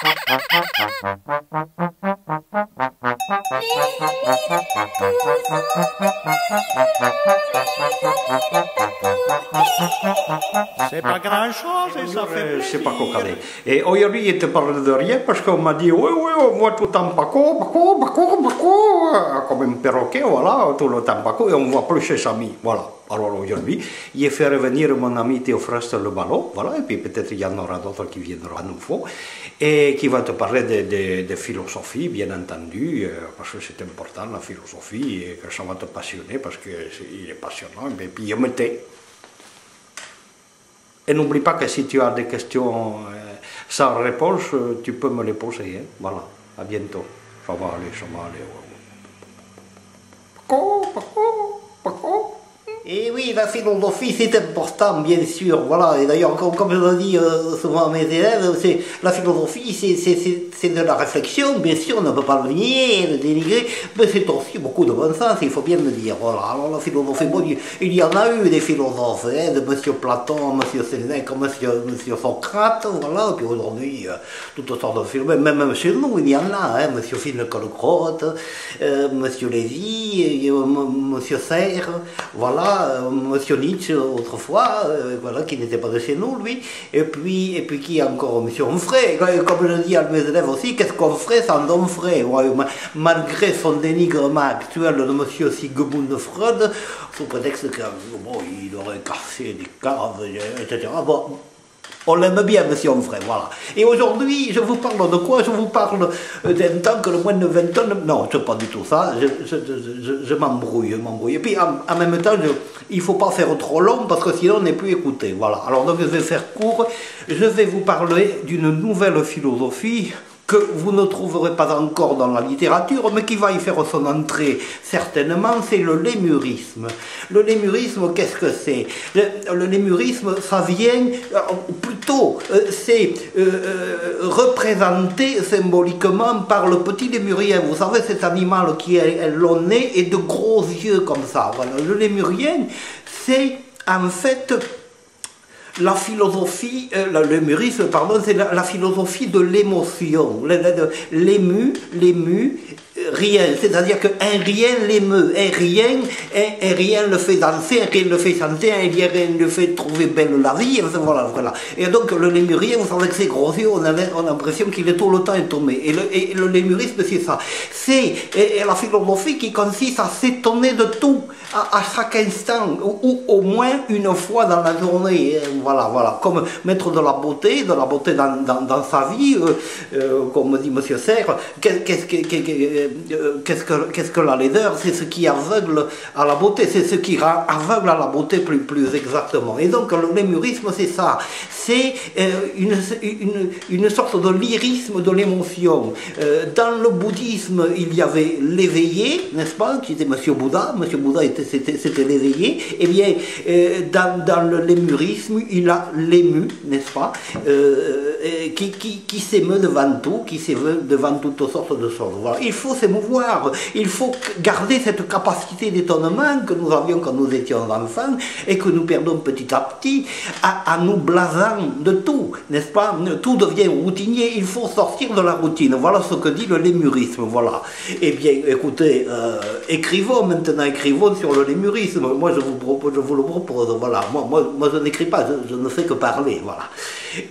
C'est pas grand-chose et ça fait plaisir. C'est pas cocané. Et aujourd'hui, il te parle de rien parce qu'on m'a dit oui, oui, moi tout le temps Paco, comme un perroquet, voilà, tout le temps Paco, et on ne voit plus ses amis, voilà. Alors aujourd'hui, il a fait revenir mon ami Théophraste Le Ballon, voilà, et puis peut-être il y en aura d'autres qui viendront à nouveau, et qui va te parler de philosophie, bien entendu, parce que c'est important la philosophie, et que ça va te passionner, parce qu'il est passionnant, et puis je me tais. Et n'oublie pas que si tu as des questions sans réponse, tu peux me les poser, hein. Voilà, à bientôt. Ça va aller, ça va aller. Et oui, la philosophie c'est important, bien sûr, voilà, et d'ailleurs, comme je le dis souvent à mes élèves, la philosophie c'est de la réflexion, bien sûr, on ne peut pas le nier, le dénigrer, mais c'est aussi beaucoup de bon sens, il faut bien le dire, voilà. Alors la philosophie, bon, il y en a eu des philosophes, hein, de M. Platon, M. Sénèque, M. Socrate, voilà, et puis aujourd'hui, toutes sortes de philosophes, même chez nous, il y en a, hein, M. Finkielkraut, M. Lévy, M. Serre, voilà, Monsieur Nietzsche autrefois, voilà, qui n'était pas de chez nous, lui, et puis qui a encore Monsieur Onfray, comme je dis à mes élèves aussi, qu'est-ce qu'on ferait sans Onfray, ouais, malgré son dénigrement actuel de Monsieur Sigmund Freud, sous prétexte qu'il aurait cassé des caves, etc. Bon, on l'aime bien, monsieur Onfray, voilà. Et aujourd'hui, je vous parle de quoi? Je vous parle d'un temps que le moins de 20 ans... Non, c'est pas du tout ça, je m'embrouille, Et puis, en même temps, il ne faut pas faire trop long, parce que sinon, on n'est plus écouté, voilà. Alors, donc, je vais faire court. Je vais vous parler d'une nouvelle philosophie que vous ne trouverez pas encore dans la littérature, mais qui va y faire son entrée certainement, c'est le lémurisme. Le lémurisme, qu'est-ce que c'est? Le lémurisme, ça vient, plutôt, c'est représenté symboliquement par le petit lémurien. Vous savez, cet animal qui est long nez et de gros yeux comme ça. Voilà. Le lémurien, c'est en fait... La philosophie, le lémurisme, pardon, c'est la philosophie de l'émotion. L'ému, rien. C'est-à-dire qu'un rien l'émeut. Un rien le fait danser, un rien le fait chanter, un rien le fait trouver belle la vie. Voilà, voilà. Et donc le lémurien, vous savez que ses gros yeux, on a l'impression qu'il est tout le temps étonné. Et le lémurisme, c'est ça. C'est la philosophie qui consiste à s'étonner de tout, à chaque instant, ou au moins une fois dans la journée. Voilà, voilà, comme mettre de la beauté dans sa vie, comme dit M. Serre, qu'est-ce que la laideur? C'est ce qui aveugle à la beauté, c'est ce qui rend aveugle à la beauté plus exactement. Et donc le lémurisme, c'est ça, c'est une sorte de lyrisme de l'émotion. Dans le bouddhisme, il y avait l'éveillé, n'est-ce pas, qui était M. Bouddha, c'était l'éveillé. Eh bien, dans le lémurisme, il a l'ému, n'est-ce pas, qui s'émeut devant tout, qui s'émeut devant toutes sortes de choses. Voilà. Il faut s'émouvoir, il faut garder cette capacité d'étonnement que nous avions quand nous étions enfants et que nous perdons petit à petit à nous blasant de tout, n'est-ce pas? Tout devient routinier, il faut sortir de la routine. Voilà ce que dit le lémurisme, voilà. Eh bien, écoutez, écrivons maintenant, écrivons sur le lémurisme. Moi, je vous le propose, voilà. Moi je n'écris pas, je ne fais que parler, voilà.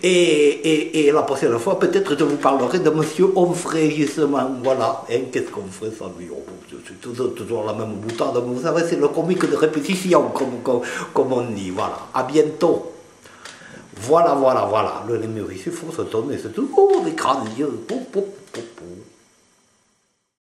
Et la prochaine fois, peut-être je vous parlerai de M. Onfray, justement, voilà. Hein, qu'est-ce qu'on ferait sans lui? C'est toujours la même boutade, mais vous savez, c'est le comique de répétition, comme on dit, voilà. À bientôt. Voilà, le lémurisme, il faut se tourner, c'est tout. Oh, les grands yeux,